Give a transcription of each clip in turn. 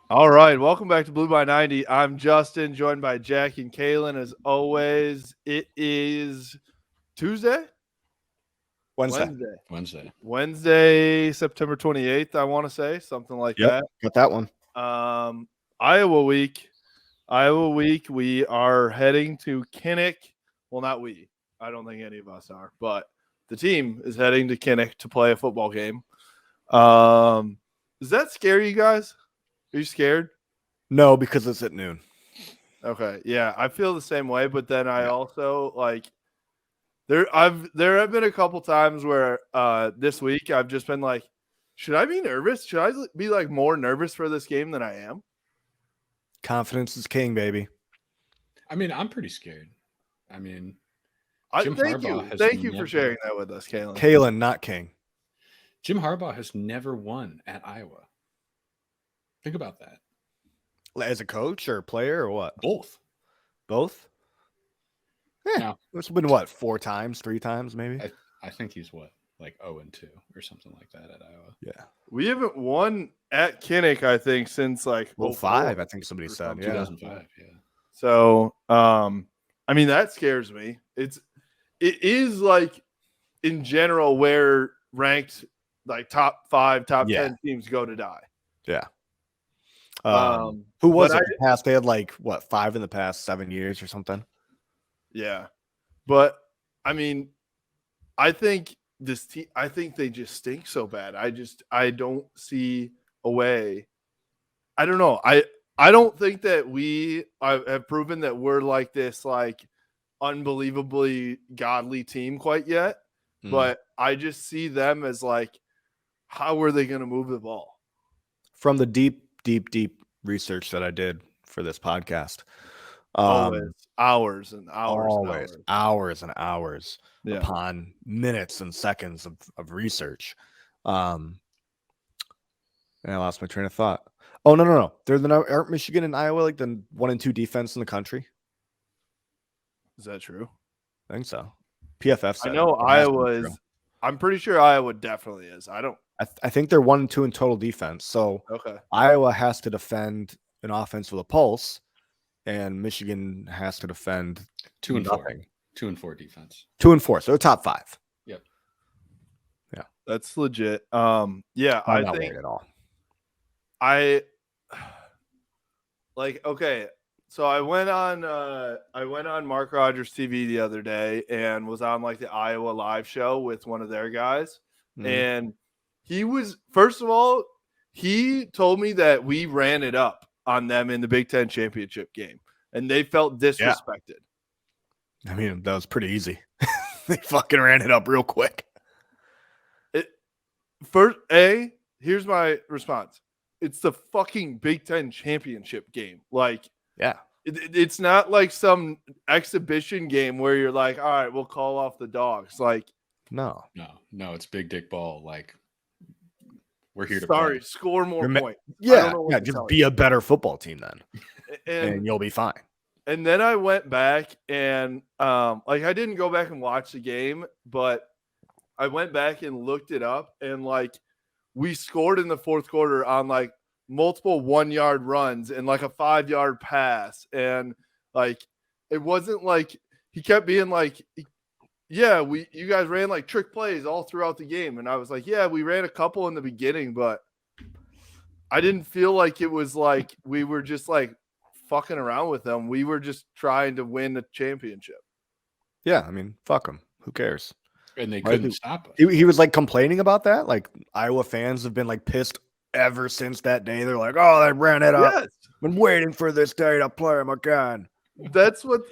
All right, welcome back to Blue by 90. I'm Justin, joined by Jack and Kaylin. As always, it is Tuesday? Wednesday. Wednesday. Wednesday. Wednesday, September 28th, I want to say, something like Yep, got that one. that. Iowa week. Iowa week, we are heading to Kinnick. Well, not we. I don't think any of us are, but the team is heading to Kinnick to play a football game. Does that scare you guys? Are you scared? No, because it's at noon. Okay, yeah, I feel the same way, but then I also like there have been a couple times where this week I've just been like, should I be nervous? Should I be like more nervous for this game than I am? Confidence is king, baby. I mean, I'm pretty scared. I mean, Thank you for sharing that with us, Kalen. Kalen, not king. Jim Harbaugh has never won at Iowa. Think about that. As a coach or a player or what? Both. Both? Yeah. Now, It's been what, 4 times, 3 times maybe? I think he's what, like 0-2 or something like that at Iowa. Yeah. We haven't won at Kinnick, I think, since like 05, I think somebody said. Yeah. 2005, yeah. So, I mean, that scares me. It is like in general where ranked like top 5, top 10 teams go to die. Yeah. Who was it? They had like what, 5 in the past 7 years or something? Yeah. But I mean, I think this team, I think they just stink so bad. I don't see a way. I don't know. I don't think that we have proven that we're like this like unbelievably godly team quite yet. But I just see them as like, how are they going to move the ball? From the deep research that I did for this podcast. Always hours and hours. Always hours and hours Yeah. upon minutes and seconds of research. And I lost my train of thought. Oh, no. Aren't Michigan and Iowa like the 1 and 2 defense in the country? Is that true? I think so. PFF said I know it. Iowa is. I'm pretty sure Iowa definitely is. I think they're 1 and 2 in total defense. So Okay. Iowa has to defend an offense with a pulse, and Michigan has to defend 2 and nothing. 4. 2 and 4 defense. 2 and 4. So top 5. Yep. Yeah. That's legit. Yeah, I'm not worried at all. Okay. So I went on Mark Rogers TV the other day and was on like the Iowa live show with one of their guys. And he was, first of all, he told me that we ran it up on them in the Big Ten championship game and they felt disrespected. I mean, that was pretty easy. They fucking ran it up real quick. Here's my response. It's the fucking Big Ten championship game. Like, yeah, it's not like some exhibition game where you're like, all right, we'll call off the dogs. Like, no, it's big dick ball. Like, we're here to play. Score more points. Yeah, just be a better football team then, and you'll be fine. And then I went back and like I didn't go back and watch the game, but I went back and looked it up, and like we scored in the fourth quarter on like multiple 1-yard runs and like a 5-yard pass, and like it wasn't like he kept being like, yeah, you guys ran like trick plays all throughout the game, and I was like, yeah, we ran a couple in the beginning, but I didn't feel like it was like we were just like fucking around with them. We were just trying to win the championship. Yeah, I mean, fuck them. Who cares? And they couldn't stop us. He was like complaining about that. Like Iowa fans have been like pissed ever since that day. They're like, oh, they ran it up. Yes. Been waiting for this day to play them again. That's what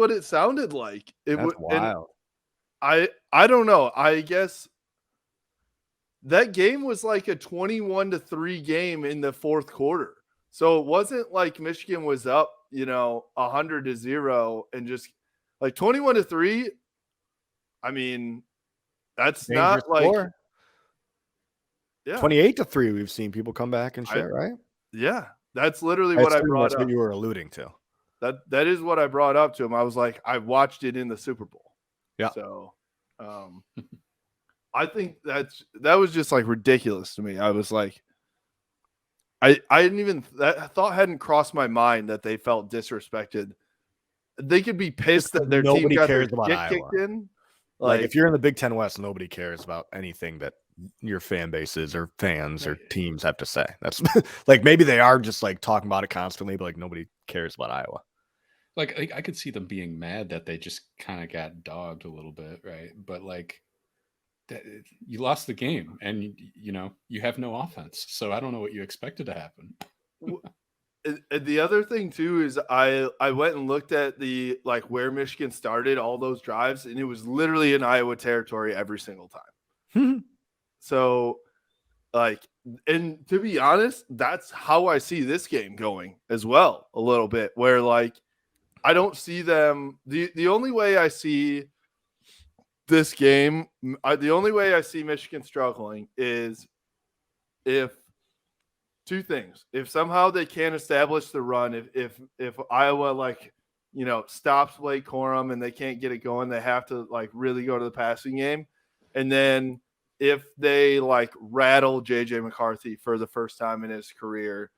it sounded like. That's wild. I don't know. I guess that game was like a 21-3 game in the fourth quarter. So it wasn't like Michigan was up, 100-0 and just like 21-3. I mean, that's dangerous not like score. Yeah. 28-3. We've seen people come back and shit, right? Yeah, that's literally what I brought up. What you were alluding to. That is what I brought up to him. I was like, I watched it in the Super Bowl. Yeah. So, I think that was just like ridiculous to me. I was like, I didn't even that thought hadn't crossed my mind that they felt disrespected. They could be pissed that their team Nobody got their cares about shit Iowa. kicked in. Like if you're in the Big Ten West, nobody cares about anything that your fan bases or fans or teams have to say. That's like maybe they are just like talking about it constantly, but like nobody cares about Iowa. Like I could see them being mad that they just kind of got dogged a little bit, right? But like that, you lost the game, and you know you have no offense, so I don't know what you expected to happen. And the other thing too is I went and looked at the like where Michigan started all those drives, and it was literally in Iowa territory every single time. So like, and to be honest, that's how I see this game going as well, a little bit, where like I don't see them. The only way I see this game, the only way I see Michigan struggling is if two things. If somehow they can't establish the run, if Iowa like stops Blake Corum and they can't get it going, they have to like really go to the passing game, and then if they like rattle JJ McCarthy for the first time in his career,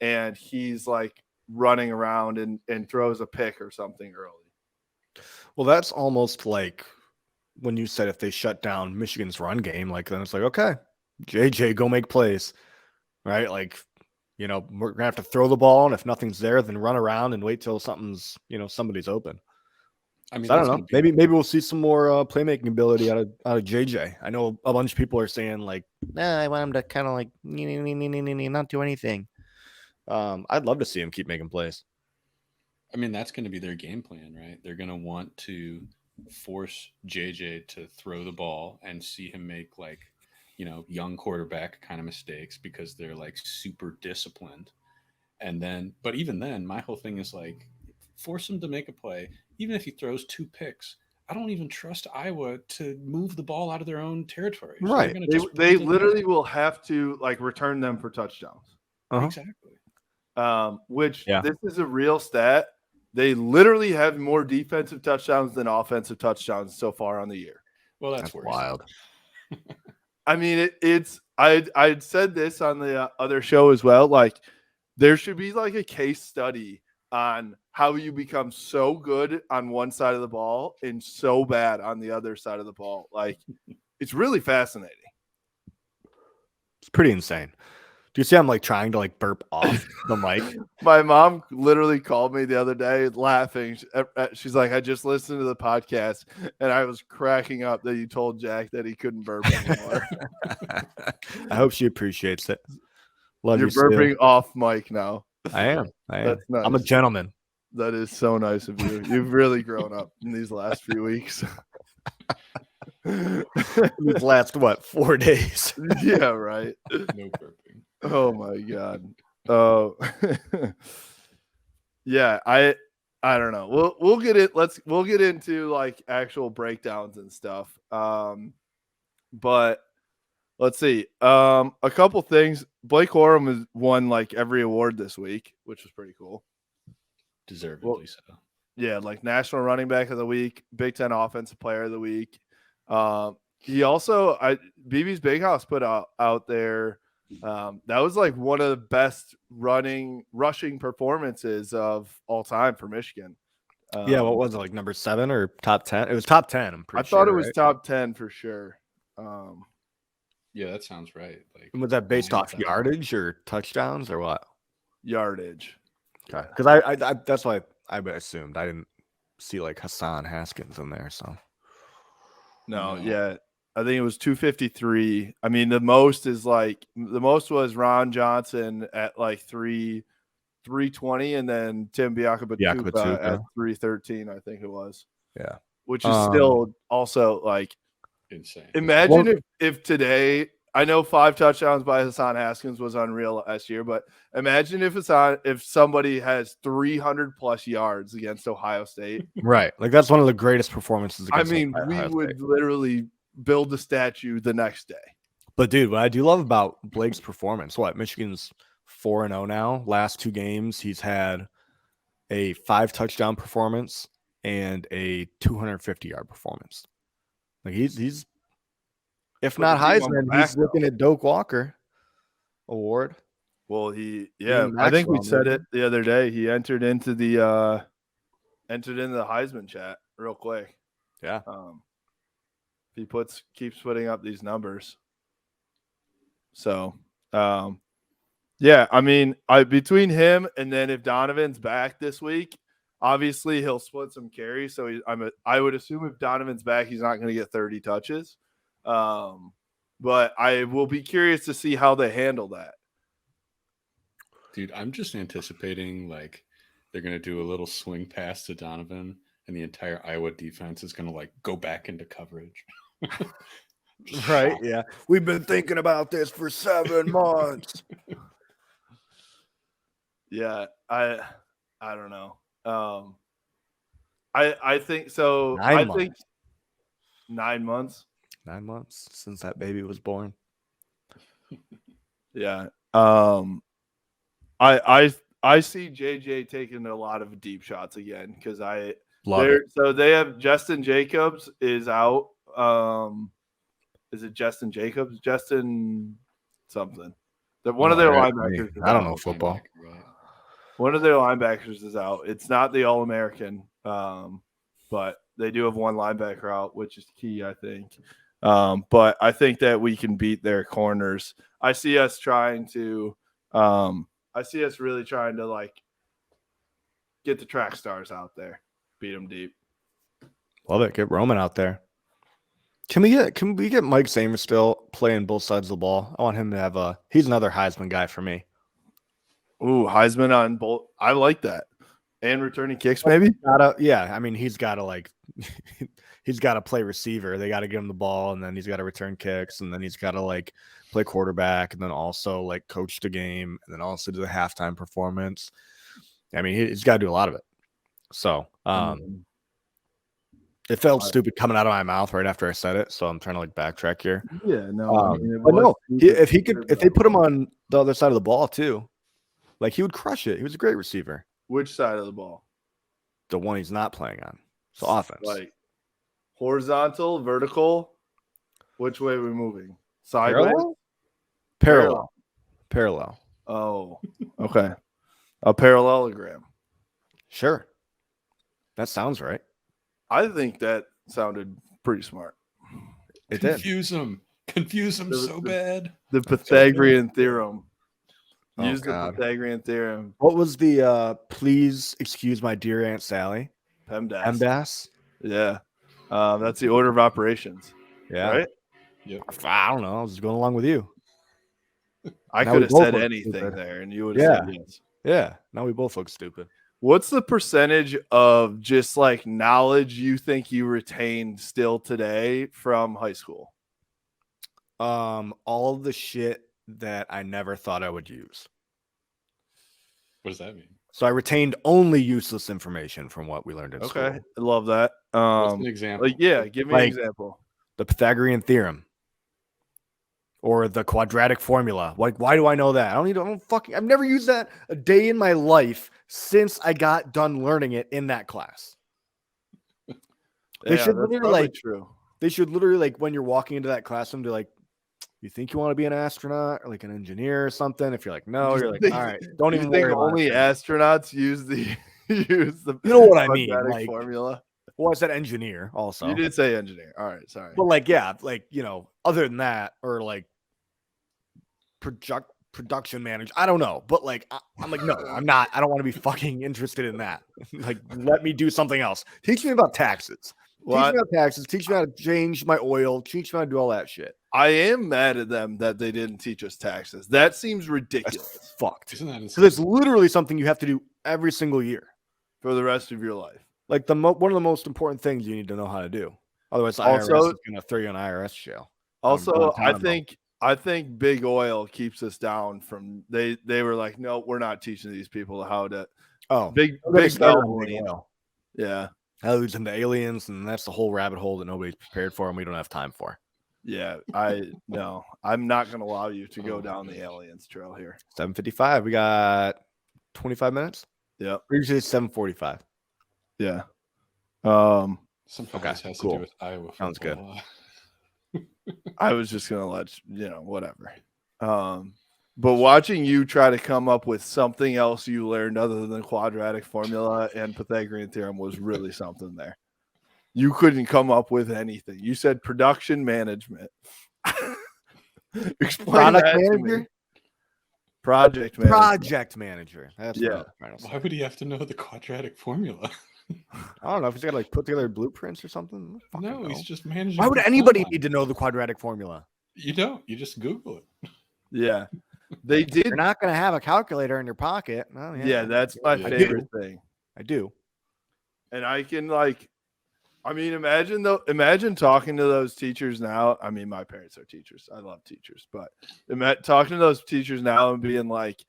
and he's like running around and throws a pick or something early. Well, that's almost like when you said if they shut down Michigan's run game, like then it's like, okay, JJ, go make plays, right? Like, we're gonna have to throw the ball, and if nothing's there, then run around and wait till something's, somebody's open. I mean, So I don't know. Maybe we'll see some more playmaking ability out of JJ. I know a bunch of people are saying like, nah, I want him to kind of like not do anything. I'd love to see him keep making plays. I mean, that's going to be their game plan, right? They're going to want to force JJ to throw the ball and see him make like, young quarterback kind of mistakes because they're like super disciplined. And then, but even then, my whole thing is like, force him to make a play, even if he throws 2 picks. I don't even trust Iowa to move the ball out of their own territory. So right. They literally will have to like return them for touchdowns. Exactly. Which this is a real stat. They literally have more defensive touchdowns than offensive touchdowns so far on the year. Well, that's wild. I mean, I'd said this on the other show as well. Like, there should be like a case study on how you become so good on one side of the ball and so bad on the other side of the ball. Like, it's really fascinating. It's pretty insane. Do you see I'm like trying to like burp off the mic? My mom literally called me the other day laughing. She's like, I just listened to the podcast and I was cracking up that you told Jack that he couldn't burp anymore. I hope she appreciates it. Love You're you burping still. off mic now. I am. That's nice. I'm a gentleman. That is so nice of you. You've really grown up in these last few weeks. These last 4 days? Yeah, right. No burping. Oh my god. Oh, yeah. I don't know. We'll get it. We'll get into like actual breakdowns and stuff. But let's see. A couple things. Blake Corum has won like every award this week, which was pretty cool. Deservedly so. Yeah, like National Running Back of the Week, Big Ten Offensive Player of the Week. He also, BB's Big House put out there. That was like one of the best rushing performances of all time for Michigan. Yeah, what was it, like number 7 or top 10? It was top 10. I'm pretty sure. I thought it was top 10 for sure. Yeah, that sounds right. Like, was that based off yardage or touchdowns or what? Yardage. Okay, because I that's why I assumed. I didn't see like Hassan Haskins in there. So no, yeah. I think it was 253. I mean, the most was Ron Johnson at like 320, and then Tim Biakabatuka at 313. I think it was. Yeah, which is still also like insane. Imagine if today, I know 5 touchdowns by Hassan Haskins was unreal last year, but imagine if somebody has 300 plus yards against Ohio State. Right, like that's one of the greatest performances. I mean, we would literally build a statue the next day. But dude, what I do love about Blake's performance, Michigan's 4-0 now. Last 2 games, he's had a 5 touchdown performance and a 250-yard performance. Like he's if not Heisman, he's looking at Doak Walker award. Well, and I think we Maxwell, said maybe. it the other day. He entered into the Heisman chat real quick. Yeah. He keeps putting up these numbers. So, yeah, I mean, between him and then if Donovan's back this week, obviously he'll split some carries. So I would assume if Donovan's back, he's not going to get 30 touches. But I will be curious to see how they handle that. Dude, I'm just anticipating like they're gonna do a little swing pass to Donovan, and the entire Iowa defense is gonna like go back into coverage. Right. Yeah. We've been thinking about this for 7 months. Yeah, I don't know. I think so. 9 I months. think 9 months. 9 months since that baby was born. Yeah. I see JJ taking a lot of deep shots again because Love it. so they have Justin Jacobs is out. Is it Justin Jacobs? Justin something. One of their linebackers. I don't know football. Right? One of their linebackers is out. It's not the All-American, but they do have one linebacker out, which is key, I think. But I think that we can beat their corners. I see us really trying to like get the track stars out there, beat them deep. Love it. Get Roman out there. Can we get Mike Samer still playing both sides of the ball? I want him to have he's another Heisman guy for me. Ooh, Heisman on both. I like that. And returning kicks, maybe? Yeah, I mean, he's got to he's got to play receiver. They got to give him the ball, and then he's got to return kicks, and then he's got to play quarterback, and then also coach the game, and then also do the halftime performance. I mean, he's got to do a lot of it. So, it felt stupid coming out of my mouth right after I said it, so I'm trying to backtrack here. Yeah, no. But no, if they put him on the other side of the ball too, he would crush it. He was a great receiver. Which side of the ball? The one he's not playing on. So offense. Horizontal, vertical. Which way are we moving? Sideways? Parallel. Oh, okay. A parallelogram. Sure. That sounds right. I think that sounded pretty smart. It did. Confuse them so bad. The Pythagorean theorem. Use the God. Pythagorean theorem. What was the please excuse my dear Aunt Sally? PEMDAS. Yeah. That's the order of operations. Yeah. Right? Yep. I don't know. I was just going along with you. I could have said anything there and you would have said yes. Yeah. Now we both look stupid. What's the percentage of just knowledge you think you retained still today from high school? All of the shit that I never thought I would use. What does that mean? So I retained only useless information from what we learned in school. Okay, I love that. What's an example? Give me an example. The Pythagorean theorem. Or the quadratic formula. Why do I know that? I've never used that a day in my life since I got done learning it in that class. They should literally true. They should literally when you're walking into that classroom, be like, you think you want to be an astronaut or an engineer or something? If you're like, no, you're like, all right, don't even think worry about only astronauts use the you know what I mean? Formula. Well, I said engineer also. You did say engineer. All right, sorry. But other than that, or production manager. I don't know, but I'm no, I'm not. I don't want to be fucking interested in that. Let me do something else. Teach me about taxes. Teach me about taxes. Teach me how to change my oil. Teach me how to do all that shit. I am mad at them that they didn't teach us taxes. That seems ridiculous. That's fucked. Isn't that insane? Because it's literally something you have to do every single year for the rest of your life. One of the most important things you need to know how to do. Otherwise, the IRS is going to throw you in IRS jail. Also, I think big oil keeps us down from they were like, no, we're not teaching these people how to. Oh, big oil. Yeah, that leads into aliens, and that's the whole rabbit hole that nobody's prepared for, and we don't have time for. Yeah, I'm not going to allow you to go down the aliens trail here. 7:55. We got 25 minutes. Yeah, usually it's 7:45. Yeah. Somehow this has to do with Iowa football. Sounds good. I was just gonna let whatever. But watching you try to come up with something else you learned other than the quadratic formula and Pythagorean theorem was really something there. You couldn't come up with anything. You said production management. Explain Product that to manager? me. Project manager. Project manager. That's what I Yeah. was trying to say. Why would he have to know the quadratic formula? I don't know if he's got to like put together blueprints or something. I don't No, fucking he's know. just managing. Why would the anybody timeline. need to know the quadratic formula? You don't. You just Google it. Yeah. They did. You're not going to have a calculator in your pocket. Oh, Yeah, that's my Yeah. favorite thing. I do. And I can imagine talking to those teachers now. I mean, my parents are teachers. I love teachers, but talking to those teachers now and being like,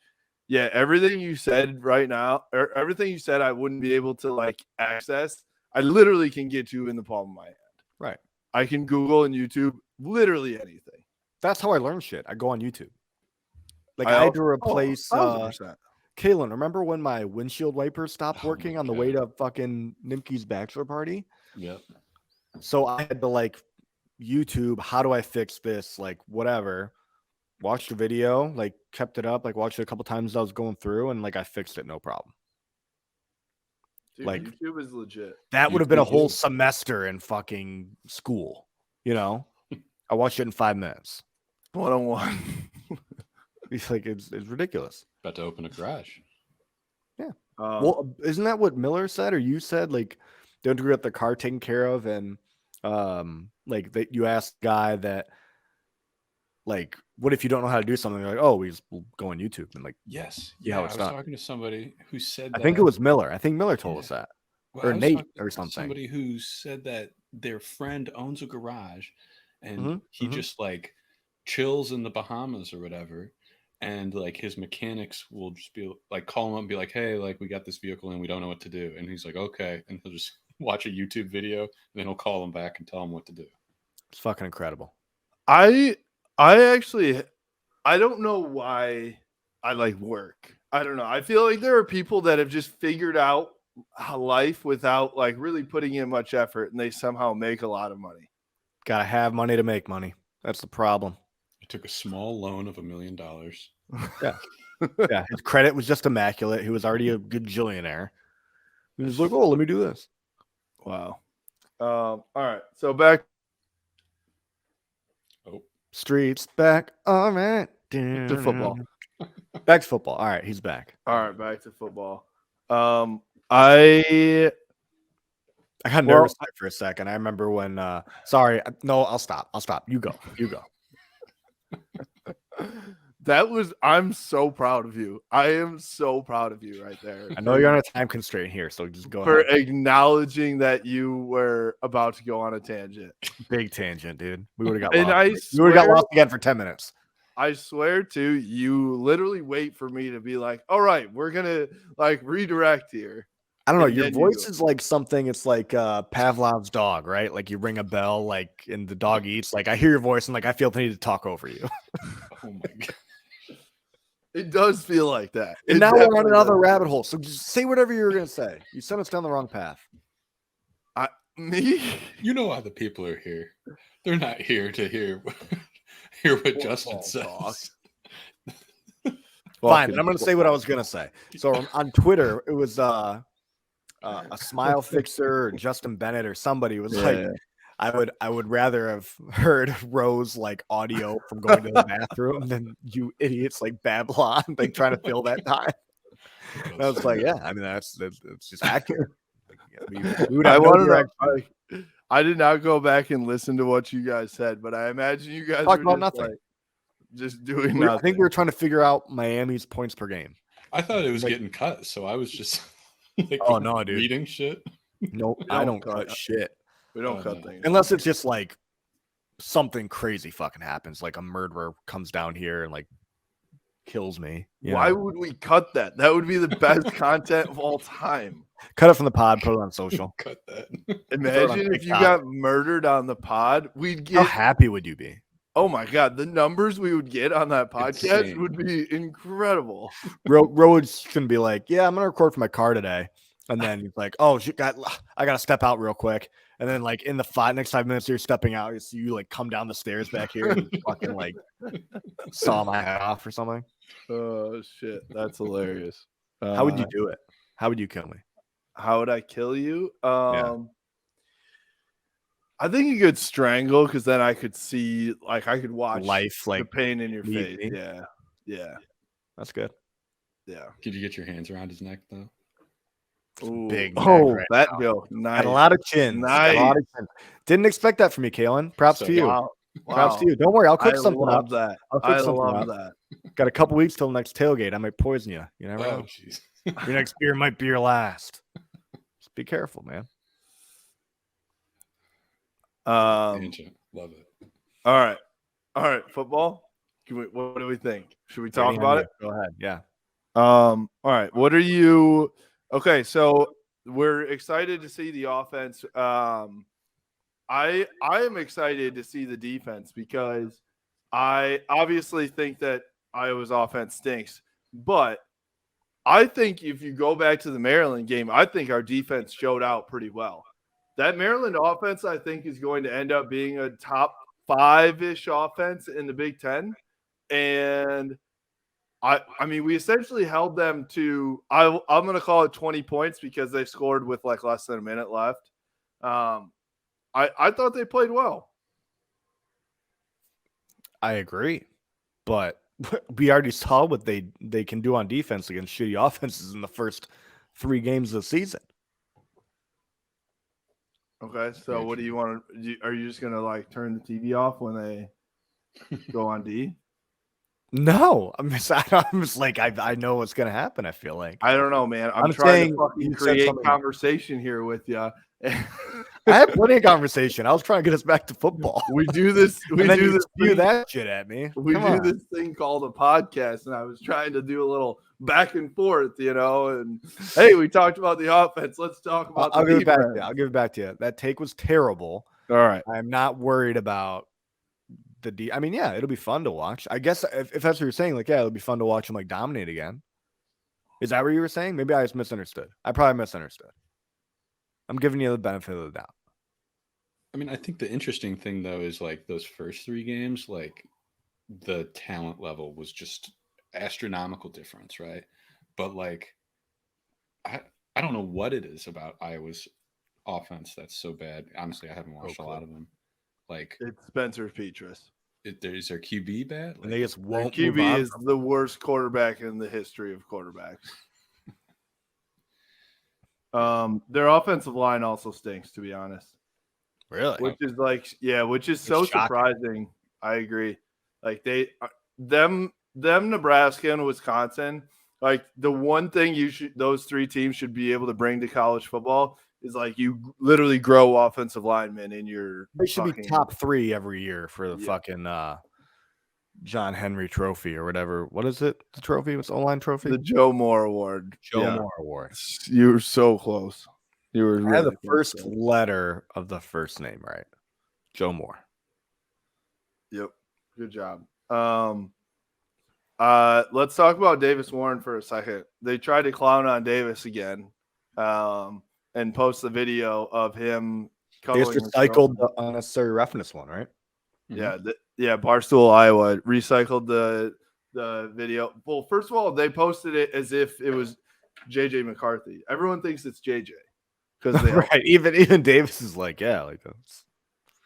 yeah, everything you said right now, or everything you said I wouldn't be able to like access, I literally can get to in the palm of my hand. Right. I can Google and YouTube literally anything. That's how I learn shit. I go on YouTube. Like I had to replace 1000%. Kaylin, remember when my windshield wipers stopped working on the way to fucking Nimke's bachelor party? Yep. So I had to like YouTube, how do I fix this? Like whatever. Watched the video, like kept it up, like watched it a couple times as I was going through, and like I fixed it, no problem. Dude, Like YouTube is legit. that would have been a YouTube whole is. semester in fucking school, you know? I watched it in 5 minutes. 101. It's like it's ridiculous. About to open a garage. Well, isn't that what Miller said or you said? Like, don't you get the car taken care of, and like that you asked the guy that, like, what if you don't know how to do something? They're like, oh, we'll go on YouTube and like, Yes. Yeah, Yeah. how I it's was done. talking to somebody who said I think it was Miller. I think Miller told us that. Well, or I was Nate talking or to something. Somebody who said that their friend owns a garage and Mhm, he mhm. just like chills in the Bahamas or whatever. And like his mechanics will just be like, call him up and be like, hey, like we got this vehicle and we don't know what to do. And he's like, okay. And he'll just watch a YouTube video and then he'll call him back and tell him what to do. It's fucking incredible. I don't know why I like work. I don't know. I feel like there are people that have just figured out life without like really putting in much effort, and they somehow make a lot of money. Gotta have money to make money. That's the problem. I took a small loan of $1 million. Yeah, his credit was just immaculate. He was already a gajillionaire. He was like, oh, let me do this. Wow. All right. So back. Streets back. All right. To football. Back to football. All right, he's back. All right, back to football. I got nervous there for a second. I remember when sorry, no, I'll stop. You go. I'm so proud of you. I am so proud of you right there. I know you're on a time constraint here, so just go for ahead. Acknowledging that you were about to go on a tangent. Big tangent, dude. We would have got And lost. We would have got lost again for 10 minutes. I swear to you, literally wait for me to be like, all right, we're gonna like redirect here. I don't know. And Your then voice is like something. It's like Pavlov's dog, right? Like you ring a bell, like, and the dog eats. Like I hear your voice, and like I feel the need to talk over you. Oh my God. It does feel like that. And now we're on another rabbit hole. So just say whatever you were gonna say. You sent us down the wrong path. Me? You know why the people are here. They're not here to hear what Justin says. Fine, then I'm going to say what I was going to say. So on Twitter, it was a smile fixer or Justin Bennett or somebody was like, I would rather have heard Rose like audio from going to the bathroom than you idiots like Babylon like trying to fill that time. And I was like, yeah, I mean that's just accurate. We would have no direction. I did not go back and listen to what you guys said, but I imagine you guys Talk were about just nothing. like, just doing nothing. I think we were trying to figure out Miami's points per game. I thought it was Like- getting cut, so I was just like, Oh, no, dude. reading shit. Nope, I don't cut shit. We don't Oh, cut no. things. Unless it's just like something crazy fucking happens, like a murderer comes down here and like kills me. you Why know? would we cut that? That would be the best content of all time. Cut it from the pod, put it on social? Cut that. Imagine if you TikTok. got murdered on the pod. We'd How get, happy would you be? oh my God, the numbers we would get on that podcast Insane. would be incredible. Road's gonna be like, yeah, I'm gonna record from my car today, and then he's like, oh, shit, I gotta step out real quick, and then like in the next 5 minutes you're stepping out, you see you like come down the stairs back here and you fucking like saw my head off or something. Oh shit, that's hilarious. How would you do it? How would you kill me? How would I kill you? Yeah. I think you could strangle because then I could see, like, I could watch Life, the like, pain in your leave face. me? Yeah. That's good. Could you get your hands around his neck though? Ooh. Big neck Oh, right that now. go nice. Got a lot of chins. Got a lot of chins. Didn't expect that from you, Kalen. Props to you. Wow. Props to you. Don't worry, I'll cook I something love up. that. I'll I cook something love up. that. Got a couple weeks till the next tailgate. I might poison you. You never know. jeez. Your next beer might be your last. Just be careful, man. Tangent. Love it. All right. Football. What do we think? Should we talk about it? Go ahead. Yeah. All right. What are you? Okay, so we're excited to see the offense. I am excited to see the defense because I obviously think that Iowa's offense stinks, but I think if you go back to the Maryland game, I think our defense showed out pretty well. That Maryland offense, I think, is going to end up being a top 5-ish offense in the Big Ten. And I mean, we essentially held them to, I'm going to call it 20 points because they scored with like less than a minute left. I thought they played well. I agree. But we already saw what they can do on defense against shitty offenses in the first 3 games of the season. Okay, so what do you want to? Are you just gonna like turn the TV off when they go on D? No, I'm just like I know what's gonna happen. I feel like I don't know, man. I'm trying saying to fucking you said create something- conversation here with you. I had plenty of conversation. I was trying to get us back to football. We do this. We And then do you this. spew Thing, that shit at me. we Come do on. this thing called a podcast, and I was trying to do a little back and forth, And hey, we talked about the offense. Let's talk about. I'll the give it back to defense. you. I'll give it back to you. That take was terrible. All right. I'm not worried about the I mean, yeah, it'll be fun to watch. I guess if that's what you're saying, like, yeah, it'll be fun to watch them like dominate again. Is that what you were saying? Maybe I just misunderstood. I probably misunderstood. I'm giving you the benefit of the doubt. I mean, I think the interesting thing though is like those first 3 games, like the talent level was just astronomical difference, right? But like, I don't know what it is about Iowa's offense that's so bad. Honestly, I haven't watched a lot of them. Like, It's Spencer Petras. Is their QB bad? And they just Their won't move QB on. is the worst quarterback in the history of quarterbacks. Their offensive line also stinks, to be honest. Really? Which is like, which is It's so shocking. surprising. I agree. Like them Nebraska and Wisconsin, like the one thing those 3 teams should be able to bring to college football is like you literally grow offensive linemen in your. They should be top 3 every year for the fucking John Henry Trophy or whatever. What is it? The trophy? What's the O-line trophy? The Joe Moore Award. Joe Moore Award. You were so close. You were I had really the close. first letter of the first name right. Joe Moore. Yep. Good job. Let's talk about Davis Warren for a second. They tried to clown on Davis again, and post the video of him. They just recycled the unnecessary roughness one, right? Yeah. Barstool Iowa recycled the video. Well, first of all, they posted it as if it was JJ McCarthy. Everyone thinks it's JJ because they right. Even Davis is like, yeah, like that's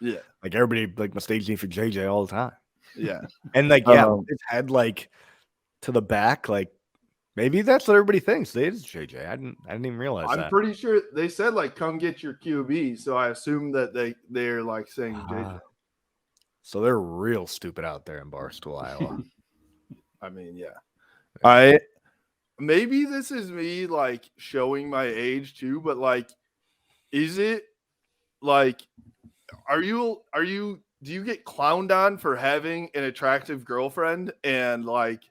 yeah, like everybody like mistakes me for JJ all the time. yeah, and like his head like to the back, like maybe that's what everybody thinks. It's JJ. I didn't even realize that. I'm pretty sure they said like come get your QB, so I assume that they're like saying JJ. So they're real stupid out there in Barstool, Iowa. I mean, yeah. Maybe this is me like showing my age too, but like, is it like, do you get clowned on for having an attractive girlfriend and like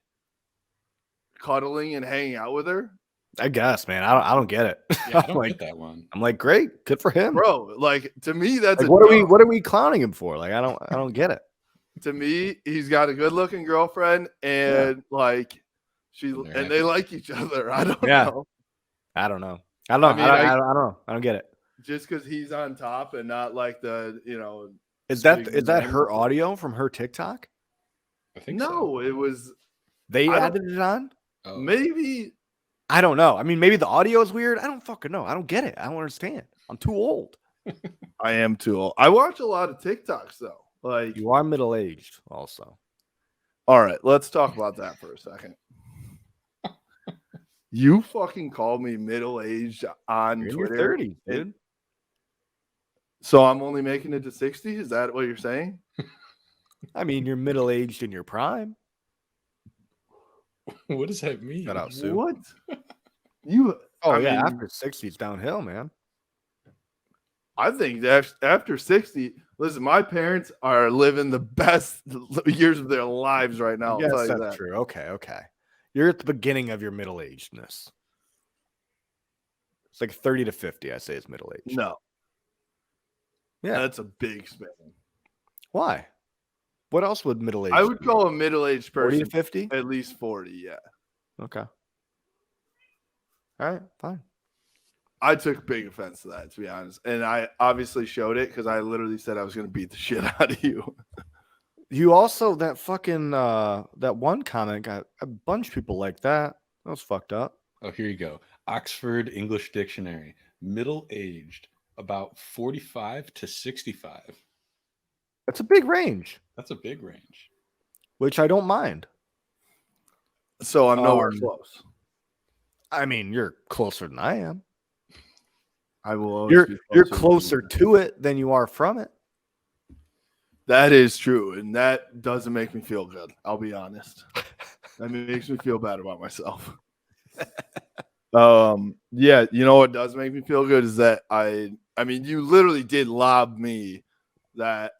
cuddling and hanging out with her? I guess, man. I don't get it. Yeah, I don't get that one. I'm like, great, good for him, bro. Like to me, that's like, what are we clowning him for? Like, I don't get it. To me, he's got a good-looking girlfriend, and like they like each other. I don't know. I don't know. I don't know. I don't get it. Just because he's on top and not like is that her audio from her TikTok? I think no, so. it was They I don't- added it on? Oh, Maybe I don't know. I mean, maybe the audio is weird. I don't fucking know. I don't get it. I don't understand. I'm too old. I am too old. I watch a lot of TikToks though. Like, You are middle-aged also. all right, let's talk about that for a second. You fucking called me middle-aged on You're in your Twitter. 30s, dude. So I'm only making it to 60? Is that what you're saying? I mean, you're middle-aged in your prime. what does that mean? Shout out, Sue. What? You Oh, I yeah. mean, After 60, it's downhill, man. I think that after 60, listen, my parents are living the best years of their lives right now. I'll Yes, tell you that's that. true. Okay. You're at the beginning of your middle-agedness. It's like 30 to 50, I say, is middle-aged. No, Yeah. that's a big span. Why? What else would middle-aged I would be? call a middle-aged 40 person to 50? at least 40. Yeah, Okay. All right, fine. I took big offense to that, to be honest, and I obviously showed it because I literally said I was going to beat the shit out of you. You also, that fucking, that one comment got a bunch of people like that. That was fucked up. Oh, here you go. Oxford English Dictionary. Middle-aged, about 45 to 65. That's a big range, That's a big range. which I don't mind. So I'm nowhere Um, close. I mean, you're closer than I am. I will. Always You're be closer to it than you are from it. That is true, and that doesn't make me feel good. I'll be honest. That makes me feel bad about myself. Yeah, you know what does make me feel good is that I mean, you literally did lob me that.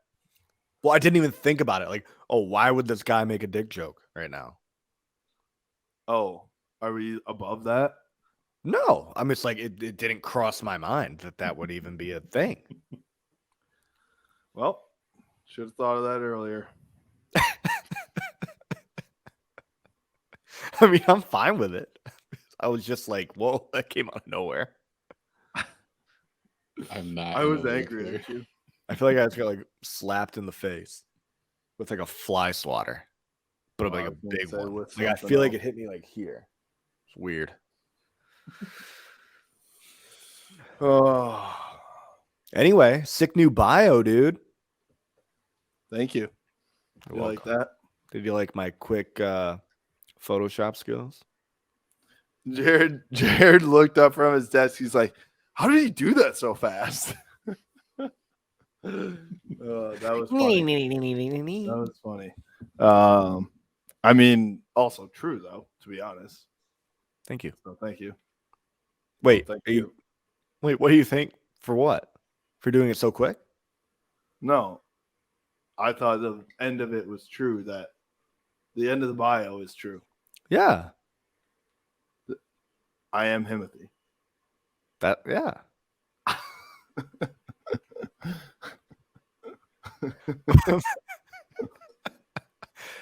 Well, I didn't even think about it. Like, oh, why would this guy make a dick joke right now? Oh, are we above that? No, I mean, it's like it didn't cross my mind that would even be a thing. Well, should have thought of that earlier. I mean, I'm fine with it. I was just like, whoa, that came out of nowhere. I'm not. I in was the loop angry there. at you. I feel like I just got like slapped in the face with like a fly swatter, but Oh, like I a was gonna big say one. with Like I something feel like else. it hit me like here. It's weird. Oh, Anyway, sick new bio, dude. thank you. You're You like welcome. that? Did you like my quick Photoshop skills? Jared looked up from his desk. He's like, "How did he do that so fast?" That was funny. That was funny. I mean, also true though, to be honest. Thank you. So thank you. Wait, Thank are you. Wait, what do you think? For what? For doing it so quick? No, I thought the end of it was true. That the end of the bio is true. Yeah. I am Himothy. Yeah.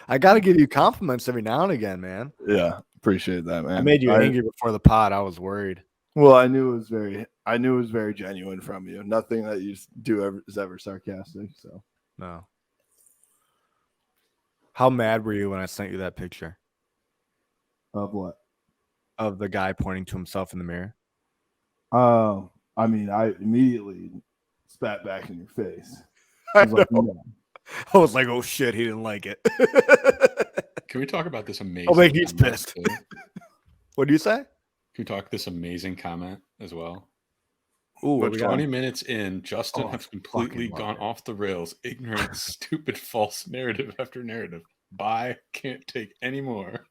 I gotta give you compliments every now and again, man. Yeah, appreciate that, man. I made you angry before the pod. I was worried. Well, I knew it was very genuine from you. Nothing that you do is ever sarcastic. So No. How mad were you when I sent you that picture of what? of the guy pointing to himself in the mirror? I mean, I immediately spat back in your face. I I was like, know. no. I was like, oh shit, he didn't like it. Can we talk about this amazing? Oh, wait, he's comment, pissed. too? What do you say? Can we talk this amazing comment as well? Ooh, what But we got? 20 minutes in, Justin Oh, I has completely fucking love gone it. off the rails. Ignorant, stupid, false narrative after narrative. Bye. Can't take any more.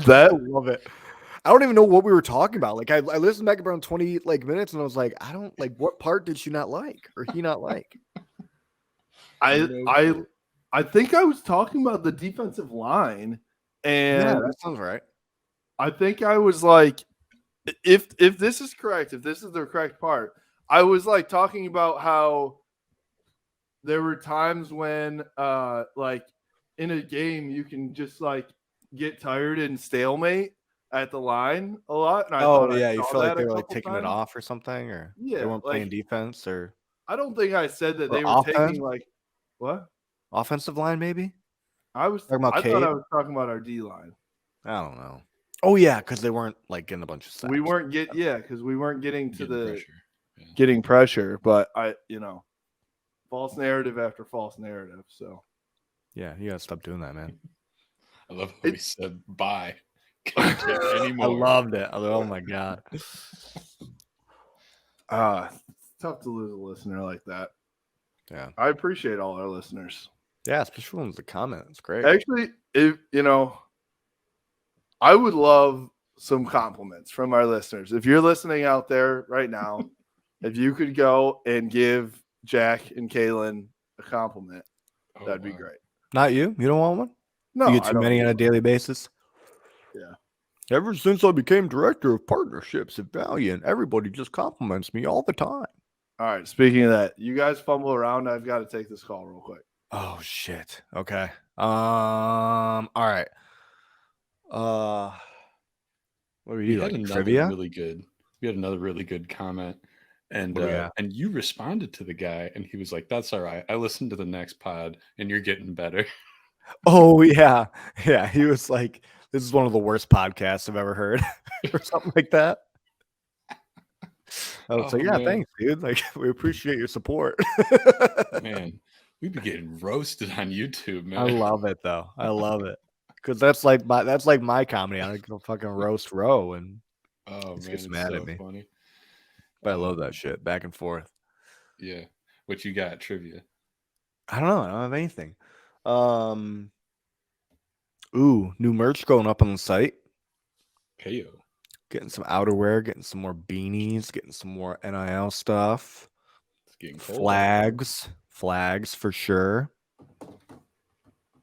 That I love it. I don't even know what we were talking about. Like I listened back around 20 minutes and I was like, I don't like what part did she not like or he not like? I think I was talking about the defensive line, and Yeah, that sounds right. I think I was like, if this is correct, if this is the correct part, I was like talking about how there were times when like in a game you can just like get tired and stalemate at the line a lot. And I thought I you saw feel like that they a were like couple taking it times. off or something, or Yeah, they weren't like- playing defense or I don't think I said that Or they were taking offense? like what? offensive line, maybe. I Talking about thought Cade? I was talking about our D line. I don't know. Oh yeah, because they weren't like getting a bunch of sacks. We weren't because we weren't getting to Getting the pressure. Yeah. getting pressure, but false narrative after false narrative. So Yeah, you gotta stop doing that, man. I love how he said bye. Can't take any I more. loved it. Oh my god. tough to lose a listener like that. Yeah. I appreciate all our listeners. Yeah, especially when it's a comment. It's great. Actually, I would love some compliments from our listeners. If you're listening out there right now, if you could go and give Jack and Kaylin a compliment, that'd be great. Not you? You don't want one? No, You get I too don't. many on a daily basis? Yeah. Ever since I became director of partnerships at Valiant, everybody just compliments me all the time. All right. Speaking of that, you guys fumble around. I've got to take this call real quick. Oh shit. Okay. All right. What do we do? had Like another trivia? really good. We had another really good comment, and What do we got? and you responded to the guy, and he was like, "That's all right. I listened to the next pod, and you're getting better." Oh yeah. Yeah. He was like, this is one of the worst podcasts I've ever heard. Or something like that. I was like, yeah, man. thanks, dude. Like, we appreciate your support. Man, we've been getting roasted on YouTube, man. I love it though. I love it. Because that's like my comedy. I go fucking roast Row and Oh he man, gets it's mad so at me. funny. But I love that shit. Back and forth. Yeah, what you got? Trivia. I don't know. I don't have anything. Ooh, new merch going up on the site. KO. Getting some outerwear, getting some more beanies, getting some more NIL stuff. It's getting cold. out there. Flags for sure.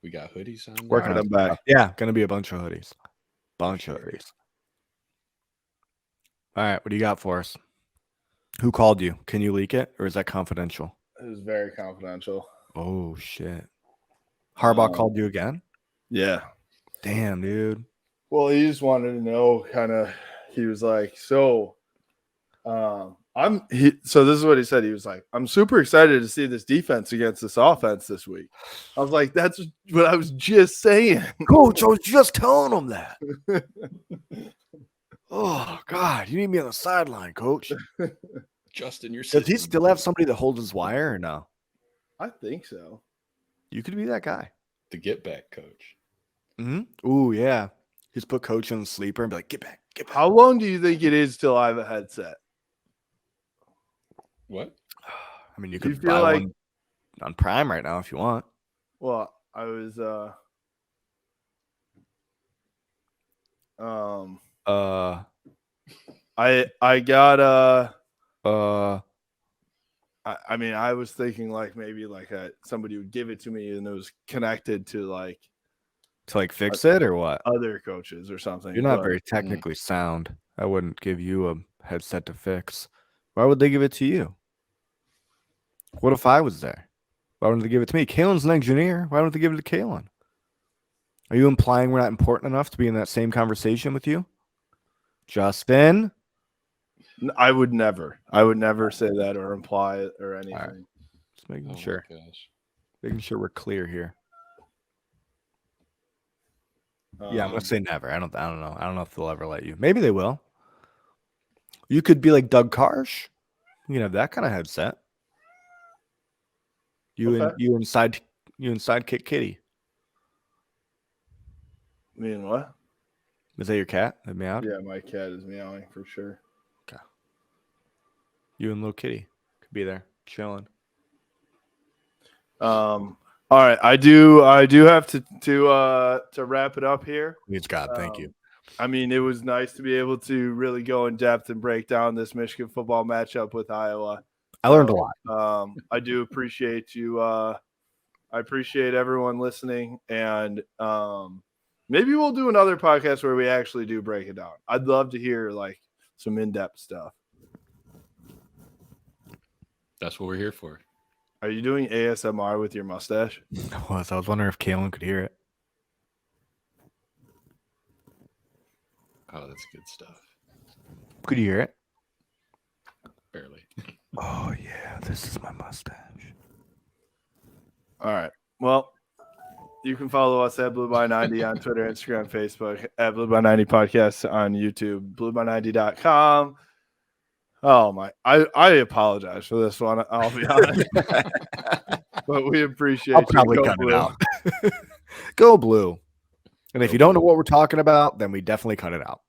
We got hoodies on. Working Alright, on I'm back. stuff. Yeah, gonna be a bunch of hoodies. Bunch of Sure. hoodies. All right, what do you got for us? Who called you? Can you leak it, or is that confidential? It was very confidential. Oh shit! Harbaugh called you again? Yeah. Damn, dude. Well, he just wanted to know he was like, so so this is what he said. He was like, I'm super excited to see this defense against this offense this week. I was like, that's what I was just saying. Coach, I was just telling him that. Oh God, you need me on the sideline, Coach. Justin, you're Does he still have somebody that holds his wire or no? I think so. You could be that guy. the get back coach? Mm-hmm. Ooh, yeah. Just put Coach on the sleeper and be like, get back, get back. How long do you think it is till I have a headset? What? I mean, you Do you could feel buy like- one on Prime right now if you want. Well, I was I got I mean, I was thinking like maybe like somebody would give it to me and it was connected to like to like fix it or what? other coaches or something. You're not but- very technically sound. I wouldn't give you a headset to fix. Why would they give it to you? What if I was there? Why wouldn't they give it to me? Kalen's an engineer. Why don't they give it to Kalen? Are you implying we're not important enough to be in that same conversation with you? Justin? I would never say that or imply it or anything. Just making Oh sure. my gosh. Making sure we're clear here. Yeah, I'm gonna say never. I don't know. I don't know if they'll ever let you. Maybe they will. You could be like Doug Karsh. You can have that kind of headset. You Okay. and sidekick Kitty. I mean, what? Is that your cat that meowed? Yeah, my cat is meowing for sure. You and little Kitty could be there chilling. All right, I do have to wrap it up here. Please God, thank you. I mean, it was nice to be able to really go in depth and break down this Michigan football matchup with Iowa. I learned a lot. I do appreciate you. I appreciate everyone listening, and maybe we'll do another podcast where we actually do break it down. I'd love to hear like some in-depth stuff. That's what we're here for. Are you doing ASMR with your mustache? I was wondering if Kalen could hear it. Oh, that's good stuff. Could you hear it? Barely. Oh yeah, this is my mustache. All right. Well, You can follow us at Blue by 90 on Twitter, Instagram, Facebook, at Blue by 90 Podcast on YouTube, blueby90.com. Oh my! I apologize for this one. I'll be honest, but we appreciate I'll you. probably Go cut Blue. it out. Go Blue. And if Go you don't know Blue. what we're talking about, then we definitely cut it out.